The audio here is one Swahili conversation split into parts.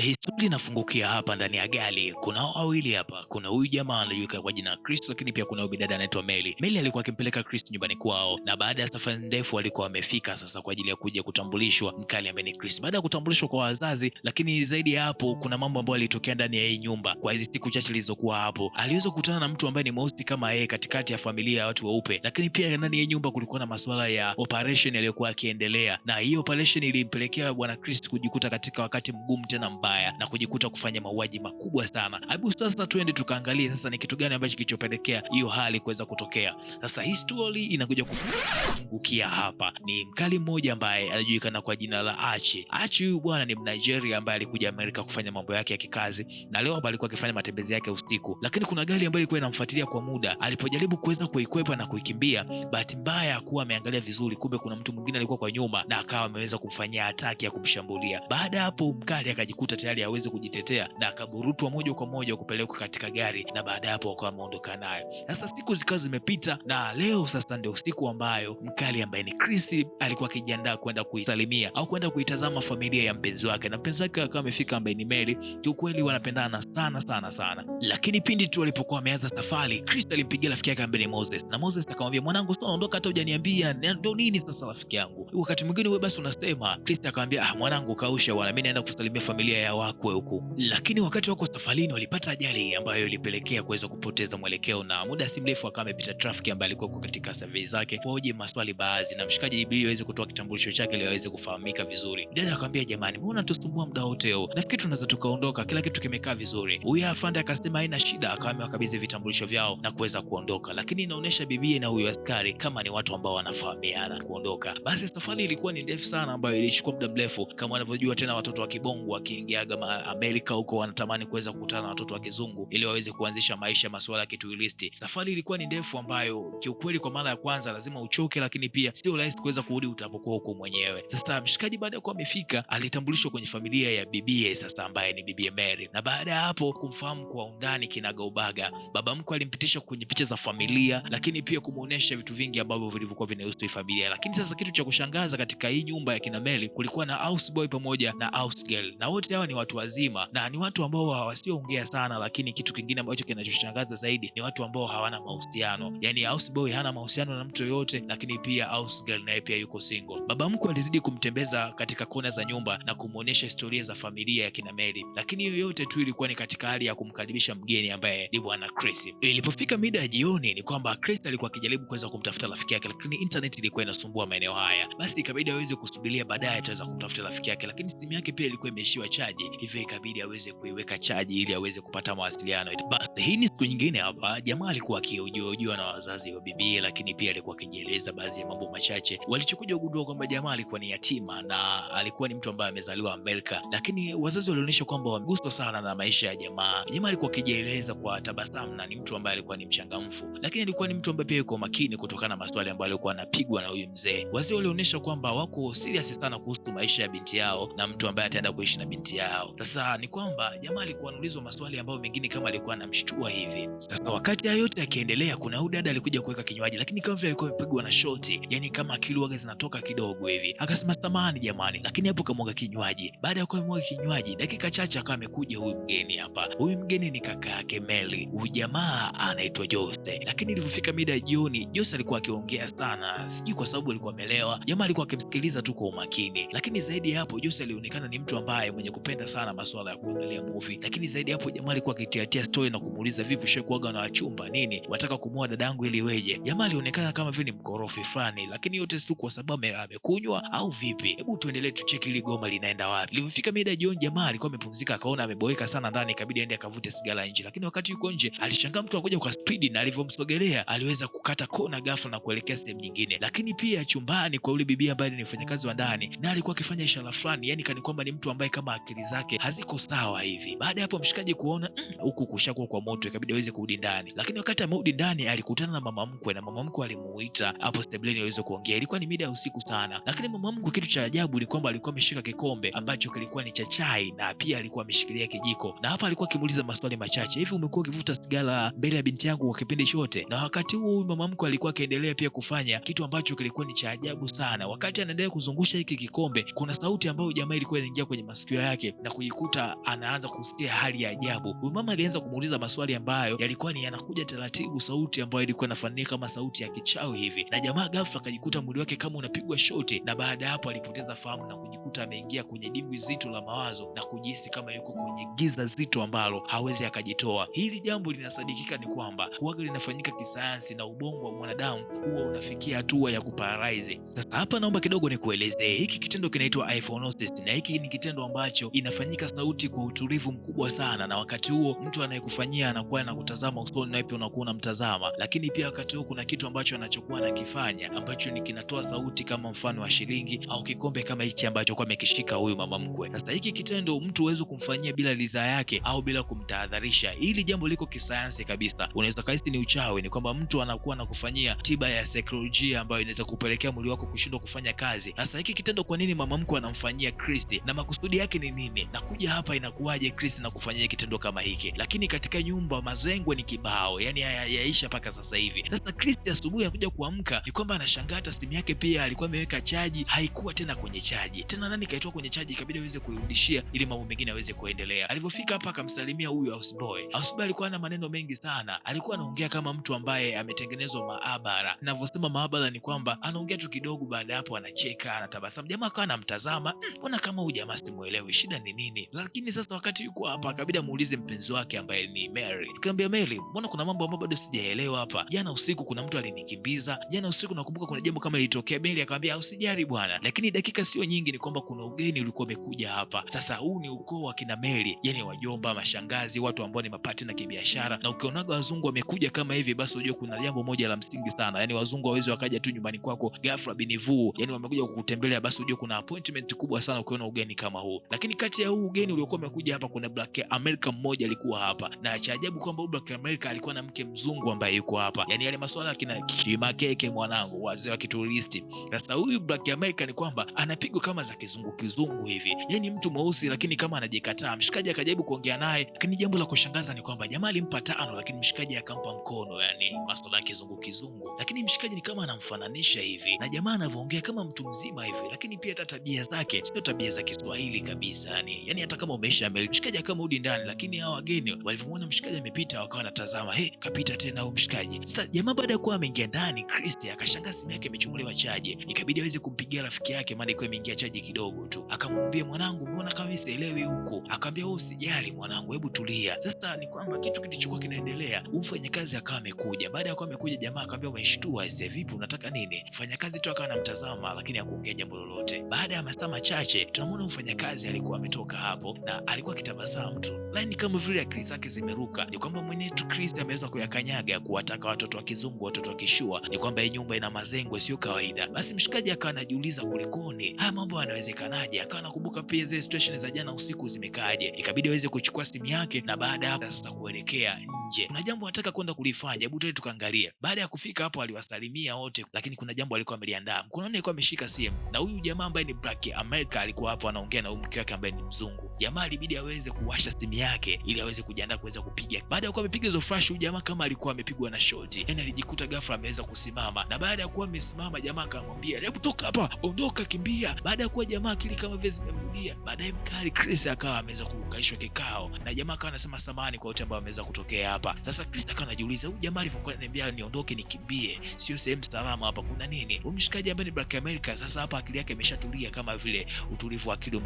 Historia inafungukia hapa ndani ya gari. Kuna wawili hapa. Kuna huyu jamaa anajulikana kwa jina la Chris, lakini pia kuna huyu bidada anaitwa Meli. Meli alikuwa akimpeleka Chris nyumbani kwao, na baada ya safari ndefu walikuwa wamefika sasa kwa ajili ya kuja kutambulishwa mkali ambaye ni Chris. Baada ya kutambulishwa kwa wazazi, lakini zaidi ya hapo kuna mambo ambayo yalitokea ndani ya hii nyumba. Kwa hizo siku chache zilizokuwa hapo, aliweza kukutana na mtu ambaye ni mweusi kama yeye katikati ya familia ya watu weupe. Lakini pia ndani ya hii nyumba kulikuwa na masuala ya operation yaliyokuwa yakiendelea, na hii operation ilimpelekea bwana Chris kujikuta katika wakati mgumu tena mbaya na kujikuta kufanya mauaji makubwa sana. Hebu sasa tuende tukaangalie sasa ni kitu gani ambacho kilichopelekea hiyo hali kuweza kutokea. Sasa hii story inakuja kufungukia hapa. Ni mkali mmoja ambaye anajulikana kwa jina la Archie. Archie huyu bwana ni Mnigeria ambaye alikuja Amerika kufanya mambo yake ya kikazi, na leo hapa alikuwa akifanya matembezi yake usiku. Lakini kuna gari ambayo ilikuwa inamfuatilia kwa muda. Alipojaribu kuweza kuikwepa na kuikimbia, bahati mbaya hakuwa ameangalia vizuri, kumbe kuna mtu mwingine alikuwa kwa nyuma na akawa ameweza kumfanyia ataki ya kumshambulia. Baada hapo mkali akajikuta tayari hawezi kujitetea na akaburutwa moja kwa moja kupelekwa katika gari, na baada hapo akawa ameondoka nayo. Sasa siku zikawa zimepita, na leo sasa ndio siku ambayo mkali ambaye ni Chris alikuwa akijiandaa kwenda kuisalimia au kwenda kuitazama familia ya mpenzi wake, na mpenzi wake akawa amefika ambaye ni Mary. Kiukweli wanapendana sana sana sana, lakini pindi tu walipokuwa wameanza safari, Chris alimpigia rafiki yake ambaye ni Moses, na Moses akamwambia, mwanangu sasa unaondoka hata hujaniambia ndio nini sasa rafiki yangu, wakati mwingine wewe basi unasema. Chris akamwambia, mwanangu kausha bwana, mimi naenda kusalimia familia ya wakwe huku. Lakini wakati wako safarini walipata ajali ambayo ilipelekea kuweza kupoteza mwelekeo, na muda si mrefu akawa amepita traffic ambaye alikuwa katika survey zake kuhoji maswali baadhi, na mshikaji ibili aweze kutoa kitambulisho chake ili aweze kufahamika vizuri. Dada akamwambia, jamani mbona tusumbua muda wote huu, nafikiri tunaweza tukaondoka, kila kitu kimekaa vizuri. Huyu afande akasema haina shida, akawa amewakabidhi vitambulisho vyao na kuweza kuondoka, lakini inaonyesha bibie na huyu askari kama ni watu ambao wanafahamiana kuondoka. Basi safari ilikuwa ni ndefu sana ambayo ilichukua muda mrefu. Kama wanavyojua tena watoto wa kibongo wakiingiaga Amerika huko wanatamani kuweza kukutana na watoto wa kizungu ili waweze kuanzisha maisha masuala ya kituilisti. Safari ilikuwa ni ndefu ambayo kiukweli kwa mara ya kwanza lazima uchoke, lakini pia sio rahisi kuweza kurudi utapokuwa huko mwenyewe. Sasa mshikaji baada ya kuwa amefika alitambulishwa kwenye familia ya bibie sasa ambaye ni bibie Mary, na baada ya hapo kumfahamu kwa undani kinaga ubaga. Baba mkwe alimpitisha kwenye picha za familia, lakini pia kumuonesha vitu vingi ambavyo vilivyokuwa vinahusu familia. Lakini sasa kitu cha kushangaza katika hii nyumba ya kina Mary kulikuwa na house boy pamoja na house girl, na wote hawa ni watu wazima na ni watu ambao wasioongea sana, lakini kitu kingine ambacho kinachoshangaza zaidi ni watu ambao hawana mahusiano. Yani house boy hana mahusiano na mtu yoyote, lakini pia house girl naye pia yuko single. Baba mkwe alizidi kumtembeza katika kona za nyumba na kumuonesha historia za familia ya kina Mary, lakini hiyo yote tu ilikuwa ni katika hali ya kumkaribisha mgeni ambaye ni bwana Chris. Ilipofika mida ya jioni ni kwamba Chris alikuwa akijaribu kuweza kumtafuta rafiki yake, lakini internet ilikuwa inasumbua maeneo haya. Basi ikabidi aweze kusubiria baadaye ataweza kumtafuta rafiki yake, lakini simu yake pia ilikuwa imeishiwa chaji, hivyo ikabidi aweze kuiweka chaji ili aweze kupata mawasiliano. Basi hii ni siku nyingine hapa, jamaa alikuwa akihojiwa na wazazi wa bibi, lakini pia alikuwa akijieleza baadhi ya mambo machache. Walichokuja kugundua kwamba jamaa alikuwa ni yatima na alikuwa ni mtu ambaye amezaliwa Amerika, lakini wazazi walionyesha kwamba wameguswa sana na maisha ya jamaa. Jamaa alikuwa akijieleza kwa tabasamu na ni mtu ambaye alikuwa ni mchangamfu, lakini alikuwa ni mtu ambaye pia yuko makini kutokana na maswali ambayo alikuwa anapigwa na huyu mzee. Wazee walionyesha kwamba wako serious sana kuhusu maisha ya binti yao na mtu ambaye ataenda kuishi na binti yao. Sasa ni kwamba jamaa alikuwa anaulizwa maswali ambayo mengine kama alikuwa anamshtua hivi. Sasa wakati hayo yote yakiendelea, kuna huyu dada alikuja kuweka kinywaji, lakini kama vile alikuwa amepigwa na shoti, yani kama kiluaga zinatoka kidogo hivi. Akasema samahani jamani, lakini hapo kamwaga kinywaji. Baada ya kumwaga kinywaji, dakika chache akawa amekuja huyu mgeni hapa. Huyu mgeni ni kaka yake Mary. Huyu jamaa anaitwa Jose. Lakini ilipofika mida ya jioni, Jose alikuwa akiongea sana, sijui kwa sababu alikuwa amelewa. Jamaa alikuwa akimsikiliza tu kwa umakini, lakini zaidi ya hapo Jose alionekana ni mtu ambaye mwenye kupenda sana masuala ya kuangalia movie. Lakini zaidi ya hapo jamaa alikuwa akitiatia story na kumuuliza, vipi shakuaga na wachumba nini, wataka kumuoa dadangu ili weje? Jamaa alionekana kama vile ni mkorofi fulani, lakini yote si kwa sababu amekunywa au vipi? Hebu tuendelee tucheki ile goma linaenda wapi. Ilifika mida jioni, jamaa alikuwa amepumzika, akaona ameboeka sana ndani, ikabidi aende akavute sigara nje. Lakini wakati yuko nje alishangaa mtu anakuja kwa speed, na alivyomsogelea aliweza kukata kona ghafla na kuelekea sehemu nyingine. Lakini pia chumbani kwa yule bibi ambaye ni mfanyakazi wa ndani, na alikuwa akifanya ishara fulani, yani kani kwamba ni mtu ambaye kama akili zake haziko sawa hivi. Baada ya hapo mshikaji kuona huku kushakuwa kwa moto, ikabidi aweze kurudi ndani. Lakini wakati amerudi ndani alikutana na mama mkwe, na mama mkwe alimuita hapo sebleni aweze kuongea. Ilikuwa ni mida ya usiku sana, lakini mama mkwe, kitu cha ajabu ni kwamba alikuwa ameshika kikombe ambacho kilikuwa ni cha chai, na pia alikuwa ameshikilia kijiko, na hapa alikuwa akimuuliza maswali machache hivi, umekuwa ukivuta sigara mbele ya binti yangu kwa kipindi chote? Na wakati huo huyu mama mkwe alikuwa akiendelea pia kufanya kitu ambacho kilikuwa ni cha ajabu sana. Wakati anaendelea kuzungusha hiki kikombe, kuna sauti ambayo jamaa ilikuwa inaingia kwenye masikio yake yake na kujikuta anaanza kusikia hali ya ajabu. Huyu mama alianza kumuuliza maswali ambayo yalikuwa ni yanakuja taratibu, sauti ambayo ilikuwa inafanana kama sauti ya kichawi hivi, na jamaa ghafla akajikuta mwili wake kama unapigwa shoti, na baada hapo alipoteza fahamu na kujikuta ameingia kwenye dimbwi zito la mawazo na kujihisi kama yuko kwenye giza zito ambalo hawezi akajitoa. Hili jambo linasadikika ni kwamba huaga linafanyika kisayansi na ubongo wa mwanadamu huwa unafikia hatua ya kuparalyze. Sasa hapa naomba kidogo nikuelezee. Hiki kitendo kinaitwa hypnosis, na hiki ni kitendo ambacho inafanyika sauti kwa utulivu mkubwa sana, na wakati huo mtu anayekufanyia anakuwa anakutazama usoni na pia unakuwa unamtazama, lakini pia wakati huo kuna kitu ambacho anachokuwa anakifanya ambacho ni kinatoa sauti kama mfano wa shilingi au kikombe kama hichi ambacho kwa amekishika huyu mama mkwe. Sasa hiki kitendo mtu huwezi kumfanyia bila ridhaa yake au bila kumtahadharisha. Hili jambo liko kisayansi kabisa. Unaweza kahisi ni uchawi, ni kwamba mtu anakuwa anakufanyia tiba ya saikolojia ambayo inaweza kupelekea mwili wako kushindwa kufanya kazi. Sasa hiki kitendo kwa nini mama mkwe anamfanyia Chris na makusudi yake ni nini? Na kuja hapa inakuwaje Chris na kufanyia kitendo kama hiki? Lakini katika nyumba mazengwe ni kibao, yani yaisha paka sasa hivi. Sasa Chris asubuhi anakuja kuamka ni kwamba anashangaa hata simu yake pia alikuwa ameweka chaji haikuwa tena kwenye chaji. Tena nani kaitoa kwenye chaji, ikabidi aweze kuirudishia ili mambo mengine aweze kuendelea. Alipofika hapa akamsalimia huyu houseboy. Houseboy alikuwa na maneno mengi sana. Alikuwa anaongea kama mtu ambaye ametengenezwa maabara. Ninavyosema maabara ni kwamba anaongea tu kidogo, baada hapo anacheka, anatabasamu. Jamaa akawa anamtazama, mbona kama huyu jamaa simuelewi, shida ni nini? Lakini sasa wakati yuko hapa akabidi muulize mpenzi wake ambaye ni Mary. Nikamwambia Mary, mbona kuna mambo ambayo bado sijaelewa hapa. Jana usiku kuna mtu alinikimbiza. Jana usiku nakumbuka kuna jambo kama lilitokea. Mary akamwambia usijali bwana, lakini dakika sio nyingi ni kwamba kuna ugeni ulikuwa umekuja hapa. Sasa huu ni ukoo wa kina Mary, yani wajomba, mashangazi, watu ambao ni mapartner kibiashara, na ukionaga wazungu wamekuja kama hivi basi unajua kuna jambo moja la msingi sana. Yani wazungu hawezi wakaja tu nyumbani kwako ghafla binivu, yani wamekuja kukutembelea basi unajua kuna appointment kubwa sana ukiona ugeni kama huu. Lakini kati ya huu ugeni uliokuwa umekuja hapa kuna Black America mmoja alikuwa hapa, na cha ajabu kwamba Black America alikuwa na mke mzungu ambaye yuko hapa. Yani yale masuala kina kishima keke mwanangu wazee wa kituristi. Sasa huyu Black America ni kwamba anapigwa kama za kizungu hivi, yani mtu mweusi lakini kama anajikataa. Mshikaji akajaribu kuongea naye, lakini jambo la kushangaza ni kwamba jamaa alimpa 5 lakini mshikaji akampa mkono, yani masuala ya kizungu. Lakini mshikaji ni kama anamfananisha hivi na jamaa anavyoongea kama mtu mzima hivi, lakini pia hata tabia zake sio tabia za Kiswahili kabisa. Yani hata kama umeisha mbele mshikaji akamrudi ndani, lakini hao wageni walivyomwona mshikaji amepita wakawa wanatazama, kapita tena huyo mshikaji. Sasa jamaa baada ya kuwa ameingia ndani, Chris akashangaa simu yake imechomolewa chaji. Ikabidi aweze kumpigia rafiki yake maana ilikuwa imeingia chaji kidogo tu. Akamwambia, mwanangu mbona kama sielewi huko? Akamwambia wewe usijali mwanangu, hebu tulia. Sasa ni kwamba kitu kilichokuwa kinaendelea, mfanyakazi akawa amekuja. Baada ya kuwa amekuja jamaa akamwambia umeshtua, sasa vipi unataka nini? Mfanyakazi tu akawa anamtazama lakini hakuongea jambo lolote. Baada ya masaa machache tunamwona mfanyakazi alikuwa ametoka hapo na alikuwa akitabasamu tu. Lakini kama vile akili zake zimeruka. Ni kwamba mwenyewe Chris ameweza kuyakanyaga kuwataka watoto wa kizungu, watoto wa kishua. Ni kwamba hii nyumba ina mazengwe sio kawaida. Basi mshikaji akawa anajiuliza kulikoni? Haya mambo yanawezekanaje? Akawa anakumbuka pia zile situation za jana usiku zimekaaje. Ikabidi aweze kuchukua simu yake na baada hapo sasa kuelekea nje. Kuna jambo anataka kwenda kulifanya. Hebu tuende tukaangalie. Baada ya kufika hapo aliwasalimia wote, lakini kuna jambo alikuwa ameliandaa. Mkononi alikuwa ameshika simu. Na huyu jamaa ambaye ni Black America alikuwa hapo anaongea na mke wake ambaye ni mzungu. Jamaa alibidi aweze kuwasha simu yake ili aweze kujiandaa kuweza kupiga. Baada ya kuwa amepiga hizo flash, huyu jamaa kama alikuwa amepigwa na shoti. Yani alijikuta ghafla ameweza kusimama. Na baada ya kuwa amesimama jamaa akamwambia, "Hebu toka hapa, ondoka, kimbia." Baada ya kuwa jamaa akili kama vile zimemrudia, baadaye mkali Chris akawa ameweza kukalishwa kikao. Na jamaa akawa anasema samahani kwa wote ambao wameweza kutokea hapa. Sasa Chris akawa anajiuliza, huyu jamaa alivyokuwa ananiambia niondoke nikimbie, sio sehemu salama hapa, kuna nini? Huyu mshikaji ambaye ni Black America sasa hapa akili yake imeshatulia kama vile utulivu wa akili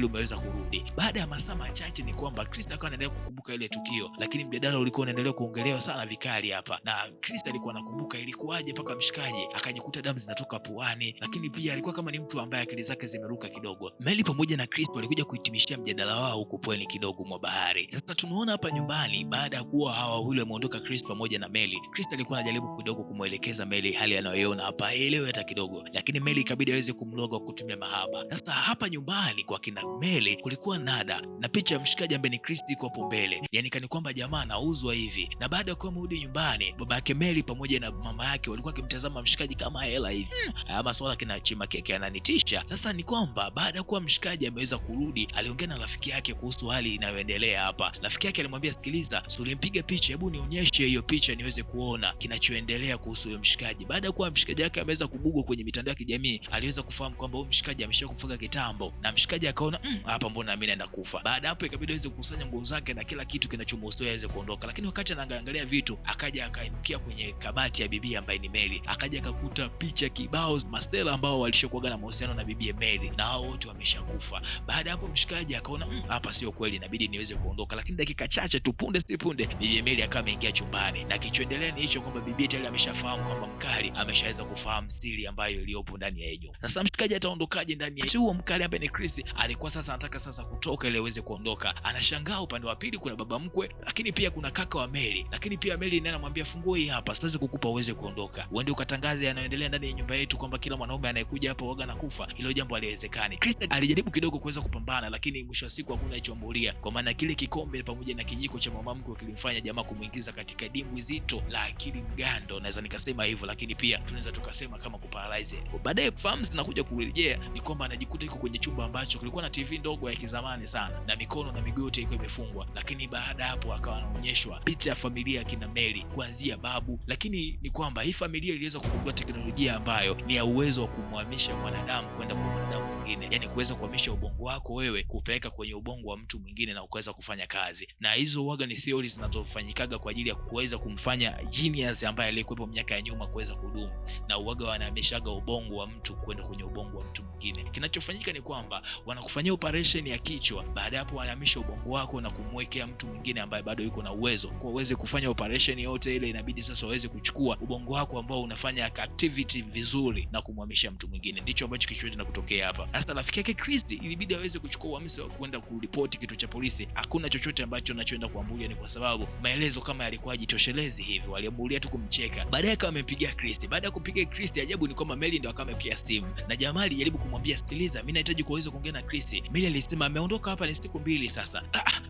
umeweza kurudi. Baada ya masaa machache ni kwamba Chris akawa anaendelea kukumbuka ile tukio, lakini mjadala ulikuwa unaendelea kuongelewa sana vikali hapa. Na Chris alikuwa anakumbuka ilikuwaje mpaka mshikaji akajikuta damu zinatoka puani, lakini pia alikuwa kama ni mtu ambaye akili zake zimeruka kidogo. Meli pamoja na Chris walikuja kuhitimishia mjadala wao huko pwani kidogo mwa bahari. Sasa tunaona hapa nyumbani baada ya kuwa hawa wawili wameondoka, Chris pamoja na Meli. Chris alikuwa anajaribu kidogo kumuelekeza Meli hali anayoiona hapa haelewi hata kidogo, lakini Meli ikabidi aweze kumloga kutumia mahaba. Sasa hapa nyumbani kwa kina Meli kulikuwa nada na picha ya mshikaji ambaye ni Chris iko hapo mbele. Yani kani kwamba jamaa anauzwa hivi. Na baada ya kuwa mrudi nyumbani, baba yake Meli pamoja na mama yake walikuwa kimtazama mshikaji kama hela hivi. Haya masuala kina chima keke ananitisha. Sasa ni kwamba kwamba baada ya kuwa mshikaji ameweza kurudi, aliongea na rafiki yake kuhusu hali inayoendelea hapa. Rafiki yake alimwambia, sikiliza, si ulimpiga picha, hebu nionyeshe hiyo picha niweze kuona kinachoendelea kuhusu huyo mshikaji. Baada ya kuwa mshikaji wake ameweza kubugwa kwenye mitandao ya kijamii, aliweza kufahamu kwamba huyo mshikaji ameshakufa kitambo, na mshikaji akaona hapa mbona mimi naenda kufa. Baada hapo ikabidi aweze kukusanya nguo zake na kila kitu kinachomhusu aweze kuondoka, lakini wakati anaangalia vitu akaja akainukia kwenye kabati ya bibi ambaye ni Mary, akaja akakuta picha kibao mastela ambao walishakuwa na mahusiano na bibi Mary, na hao wote wameshakufa. Baada hapo mshikaji akaona hapa sio kweli, inabidi niweze kuondoka, lakini dakika chache tu, punde si punde, bibi Mary akawa ameingia chumbani, na kichoendelea ni hicho kwamba bibi tayari ameshafahamu kwamba mkali ameshaweza kufahamu siri ambayo iliyopo ndani ya yenyewe. Sasa mshikaji ataondokaje ndani ya huo mkali ambaye ni Chris? Alikuwa sasa anataka sasa kutoka ili aweze kuondoka. Anashangaa upande wa pili kuna baba mkwe, lakini pia kuna kaka wa Mary, lakini pia Mary ndiye anamwambia, funguo hii hapa, siwezi kukupa uweze kuondoka, uende ukatangaze yanayoendelea ndani ya nyumba yetu kwamba kila mwanaume anayekuja hapa waga na kufa. Hilo jambo haliwezekani. Chris alijaribu kidogo kuweza kupambana, lakini mwisho wa siku hakuna ichombulia, kwa maana kile kikombe pamoja na kijiko cha mama mkwe kilimfanya jamaa kumuingiza katika dimbwi zito la akili mgando, naweza nikasema hivyo, lakini pia tunaweza tukasema kama kuparalyze. Baadaye fahamu zinakuja kurejea, ni kwamba anajikuta yuko kwenye chumba ambacho kulikuwa na TV ndogo ya kizamani sana, na mikono na miguu yote ilikuwa imefungwa, lakini baada hapo akawa anaonyeshwa picha ya familia ya kina Mary kuanzia babu, lakini ni kwamba hii familia iliweza kugundua teknolojia ambayo ni ya uwezo wa kumhamisha mwanadamu kwenda kwa mwanadamu mwingine, yani kuweza kuhamisha ubongo wako wewe kupeleka kwenye ubongo wa mtu mwingine na ukaweza kufanya kazi. Na hizo waga ni theories zinazofanyikaga kwa ajili ya kuweza kumfanya genius ambaye aliyekuwepo miaka ya nyuma kuweza kudumu, na uwaga wanahamishaga ubongo wa mtu kwenda kwenye ubongo wa mtu mwingine. Kinachofanyika ni kwamba wanakufanyia operation ya kichwa, baada hapo wanahamisha ubongo wako na kumwekea mtu mwingine ambaye bado yuko na uwezo. Kwa uweze kufanya operation yote ile, inabidi sasa waweze kuchukua ubongo wako ambao unafanya activity vizuri na kumhamisha mtu mwingine. Ndicho ambacho kichwenda kutokea hapa. Sasa rafiki yake Chris ilibidi aweze kuchukua uamuzi wa kwenda kuripoti kitu cha polisi. Hakuna chochote ambacho anachoenda kuamulia, ni kwa sababu maelezo kama yalikuwa jitoshelezi hivi, waliamulia tu kumcheka. Baadaye akawa amempigia Chris. Baada ya kupiga Chris, ajabu ni kwamba Mary ndio akawa amepiga simu, na jamaa alijaribu kumwambia, sikiliza, mimi nahitaji kuweza kuongea na Chris. Mary alisema ameondoka hapa ni siku 2 sasa.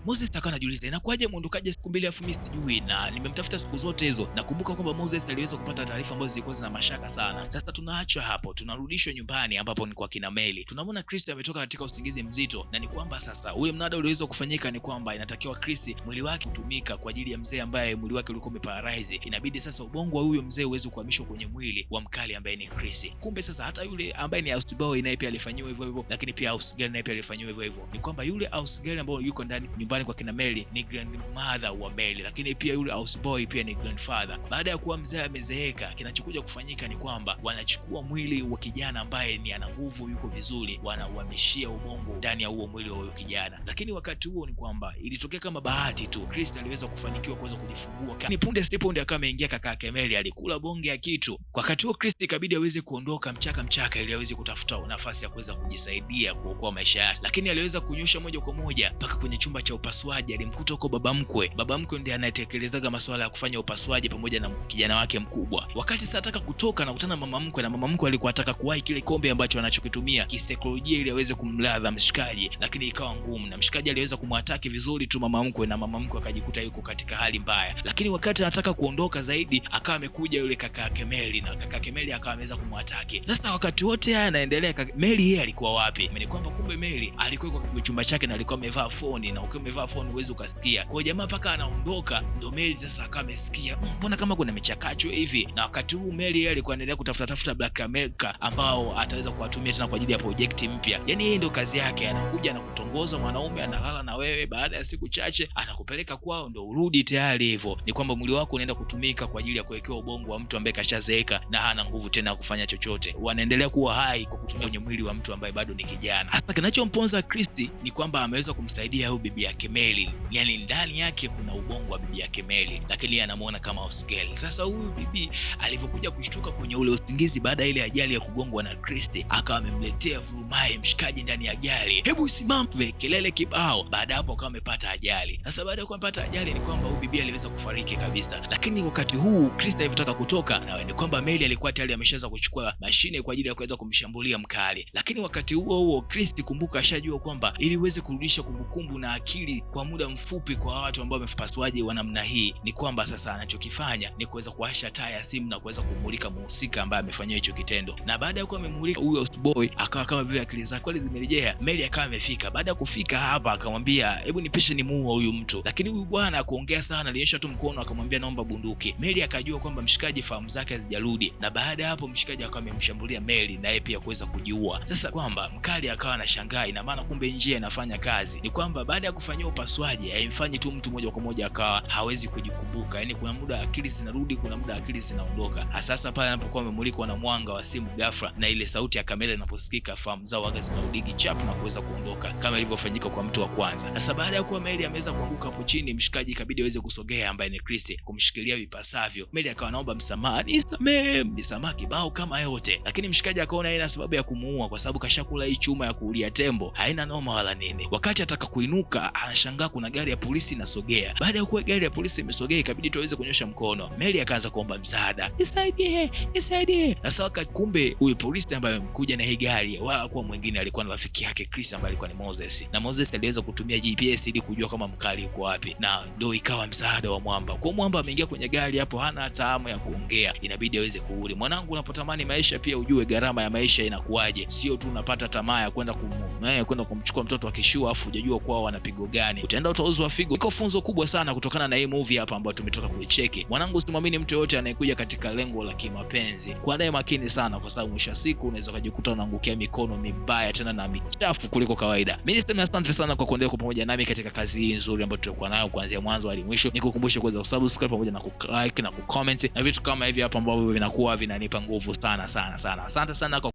Moses akawa anajiuliza, inakuwaje muondokaje siku 2 afu mimi sijui, na nimemtafuta siku zote hizo. Nakumbuka kwamba Moses aliweza kupata taarifa ambazo zilikuwa zina mashaka sana. Sasa tunaacha hapo, tunarudishwa nyumbani ambapo ni kwa kina Mary. Tunamwona Chris ametoka katika usingizi mzito, na ni kwamba sasa ule mnada uliweza kufanyika ni kwamba inatakiwa Chris mwili wake kutumika kwa ajili ya mzee ambaye mwili wake ulikuwa umeparalyze. Inabidi sasa ubongo wa huyo mzee uweze kuhamishwa kwenye mwili wa mkali ambaye ni Chris. Kumbe sasa hata yule ambaye ni house boy naye pia alifanywa hivyo hivyo, lakini pia house girl naye pia alifanywa hivyo hivyo. Ni kwamba yule house girl ambaye yuko ndani nyumbani kwa kina Mary ni grandmother wa Mary, lakini pia yule house boy pia ni grandfather. Baada ya kuwa mzee amezeeka, kinachokuja kufanyika ni kwamba wanachukua mwili wa kijana ambaye ni ana nguvu, yuko vizuri, wanauhamishia ubongo ndani ya huo mwili wa huyo kijana. Lakini wakati huo ni kwamba ilitokea kama bahati tu, Chris aliweza kufanikiwa kuweza kujifungua. Ni punde punde akawa ameingia kaka yake Mary, alikula bonge ya kitu. Wakati huo Chris ikabidi aweze kuondoka mchaka ili aweze kutafuta nafasi ya kuweza kujisaidia kuokoa maisha yake, lakini aliweza kunyosha moja kwa moja mpaka kwenye chumba cha upasuaji. Alimkuta huko baba mkwe. Baba mkwe ndiye anayetekelezaga masuala ya kufanya upasuaji pamoja na kijana wake mkubwa. Wakati sasa ataka kutoka na kutana mama mkwe, na mama mkwe alikuwa ataka kuwahi kile kombe ambacho anachokitumia kisaikolojia ili aweze kumladha mshikaji, lakini ikawa ngumu, na mshikaji aliweza kumwataki vizuri tu mama mkwe, na mama mkwe akajikuta yuko katika hali mbaya. Lakini wakati anataka kuondoka zaidi, akawa amekuja yule kaka yake Mary, na kaka yake Mary akawa ameweza kumwataki. Sasa wakati wote haya yanaendelea, Mary yeye alikuwa wapi? Ni kwamba kumbe Mary alikuwa kwa chumba chake na alikuwa amevaa phone, na ukiwa umevaa phone uweze ukasikia. Kwa jamaa paka anaondoka, ndio Mary sasa akawa amesikia mbona kama kuna michakacho hivi. Na wakati huu Mary yeye alikuwa anaendelea kutafuta Black America ambao ataweza kuwatumia tena kwa ajili ya project mpya. Yani yeye ndio kazi yake, anakuja na kutongoza mwanaume, analala na wewe, baada ya siku chache anakupeleka kwao, ndio urudi tayari hivyo. Ni kwamba mwili wako unaenda kutumika kwa ajili ya kuwekewa ubongo wa mtu ambaye kashazeeka na hana nguvu tena ya kufanya chochote. Wanaendelea kuwa hai kwa kutumia kwenye mwili wa mtu ambaye bado ni kijana. Hasa kinachomponza Kristi ni kwamba ameweza kumsaidia huyu bibi yake Mary. Yani ndani yake kuna ubongo wa bibi yake Mary, lakini yeye anamuona kama hospitali. Sasa huyu bibi alivyokuja kushtuka kwenye ule usingizi baada ile ajali ya kugongwa na Kristi, akawa amemletea vurumai mshikaji ndani ya gari, hebu simame, kelele kibao. Baada hapo akawa amepata ajali. Sasa baada ya kupata ajali ni kwamba huyu bibi aliweza kufariki kabisa. Lakini wakati huu Kristi alipotaka kutoka, na ni kwamba Mary alikuwa tayari ameshaanza kuchukua mashine kwa ajili ya kuweza kumshambulia mkali. Lakini wakati huo Kristi, kumbuka, ashajua kwamba ili uweze kurudisha kumbukumbu na akili Meli kwa muda mfupi, kwa watu ambao wamepasuaje wa namna hii, ni kwamba sasa anachokifanya ni kuweza kuwasha taa ya simu na kuweza kumulika mhusika ambaye amefanyia hicho kitendo. Na baada ya kuwa amemulika huyo boy, akawa kama vile akili zake kweli zimerejea. Meli akawa amefika. Baada ya kufika hapa, akamwambia hebu nipishe ni muue huyu mtu, lakini huyu bwana kuongea sana, alionyesha tu mkono akamwambia naomba bunduki. Meli akajua kwamba mshikaji fahamu zake hazijarudi, na baada ya hapo mshikaji akawa amemshambulia Meli na yeye pia kuweza kujiua. Sasa kwamba mkali akawa anashangaa, ina maana kumbe njia inafanya kazi. Ni kwamba baada ya kufanyia upasuaji haimfanyi tu mtu moja kwa moja akawa hawezi kujikumbuka, yani kuna muda akili zinarudi, kuna muda akili zinaondoka. Hasa pale anapokuwa amemulikwa na mwanga wa simu ghafla na ile sauti ya kamera inaposikika, fahamu zao waga zinarudi chap na kuweza kuondoka kama ilivyofanyika kwa mtu wa kwanza. Sasa baada ya kuwa Meli ameweza kuanguka hapo chini, mshikaji ikabidi aweze kusogea, ambaye ni Chris, kumshikilia vipasavyo. Meli akawa naomba msamaha, nisamee, msamaha kibao kama yote, lakini mshikaji akaona haina sababu ya kumuua kwa sababu kashakula hii chuma ya kuulia tembo, haina noma wala nini. Wakati ataka kuinuka, anashangaa kuna gari ya polisi inasogea. Baada ya kuwa gari ya polisi imesogea, ikabidi tuweze kunyosha mkono. Meli akaanza kuomba msaada, nisaidie, nisaidie. Sasa wakati kumbe huyu polisi ambaye amekuja na hii gari wala kwa mwingine alikuwa na rafiki yake Chris ambaye alikuwa ni Moses, na Moses aliweza kutumia GPS ili kujua kama mkali yuko wapi, na ndio ikawa msaada wa mwamba. Kwa mwamba ameingia kwenye gari hapo, hana hata hamu ya kuongea, inabidi aweze kurudi. Mwanangu, unapotamani maisha pia ujue gharama ya maisha inakuaje, sio tu unapata tamaa ya kwenda kumchukua mtoto wa kishua afu hujajua kwao wanapigo gani, utaenda utauzwa figo. Iko funzo kubwa sana kutokana na hii movie hapa ambayo tumetoka kuicheki. Mwanangu, usimwamini mtu yote anayekuja katika lengo la kimapenzi, kwa naye makini sana, kwa sababu mwisho wa siku unaweza kujikuta unaangukia mikono mibaya tena na michafu kuliko kawaida. Mimi niseme asante sana kwa kuendelea pamoja nami katika kazi hii nzuri ambayo tulikuwa nayo kuanzia mwanzo hadi mwisho. Nikukumbushe kuweza kusubscribe pamoja na kulike na kucomment na vitu kama hivi hapa ambavyo vinakuwa vinanipa nguvu sana sana sana. Asante sana kwa